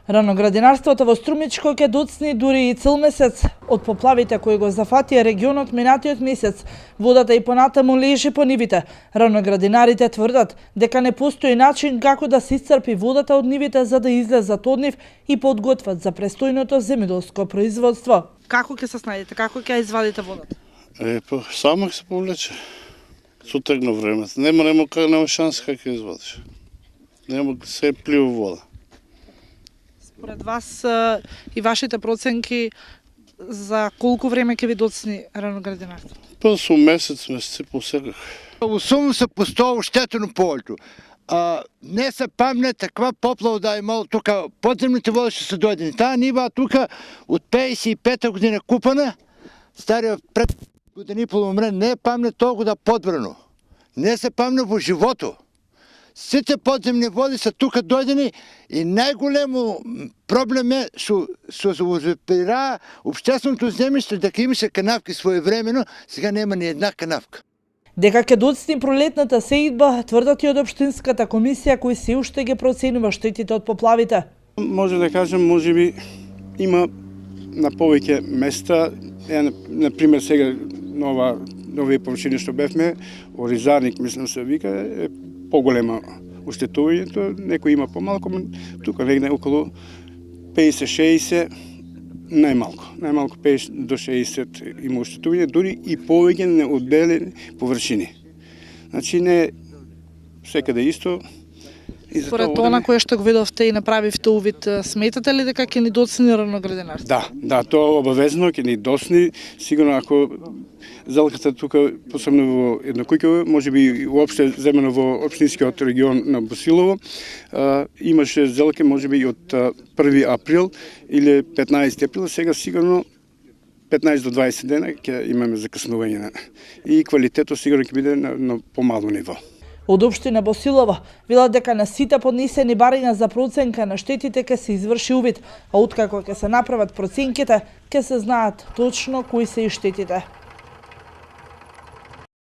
Раноградинарството во Струмичко ќе доцни дури и цел месец. Од поплавите кои го зафатија регионот минатиот месец, водата и понатаму лежи по нивите. Раноградинарите тврдат дека не постои начин како да се исцрпи водата од нивите за да излезат од нив и подготват за престојното земјоделско производство. Како ќе се снајдете? Како ќе извадите водата? Само ќе се повлече. Сутегна времето. Нема шанса како ќе извадиш. Нема се плива вода. Според вас и вашите проценки за колку време ќе ви доцни раноградинарство? Со месец посеках. 80% оштетено полето. Не се памне таква поплава да е имало тука. Подземните води ще се дойдени. Таа нива тука од 55-та година купана, стария пред години и половина не е памне толкова да подбрано. Не се памне во живото. Сите подземни води са тука дојдени и најголемо проблем е што запира општественото земјиште дека имаше канавки своевремено, сега нема ни една канавка. Дека ќе доцни пролетната сеидба, тврдат и од општинската комисија кој се уште ги проценува штетите од поплавите. Може да кажем, можеби има на повеќе места, на пример сега нови површини што бевме, Оризарник мислам се вика, е поголема оштетувањето, некој има помалку, тука негде околу 50-60, најмалку 50 до 60 има оштетување, дури и повеќе неодделени површини. Значи не секаде исто. Според она кое што го видовте и направивте увид, сметате ли дека ќе ни доцни раноградинарство? Да, тоа обавезно ќе ни доцни, сигурно ако залката тука, посебно во Еднокуќево, можеби и уопште земено во општинскиот регион на Босилово, имаше зелке можеби и од 1 април или 15 април, сега сигурно 15 до 20 дена ќе имаме закъснување и квалитетот сигурно ќе биде на помало ниво. Од општина Босилово велат дека на сите поднесени барања за проценка на штетите ќе се изврши увид, а откако ќе се направат проценките, ќе се знаат точно кои се и штетите.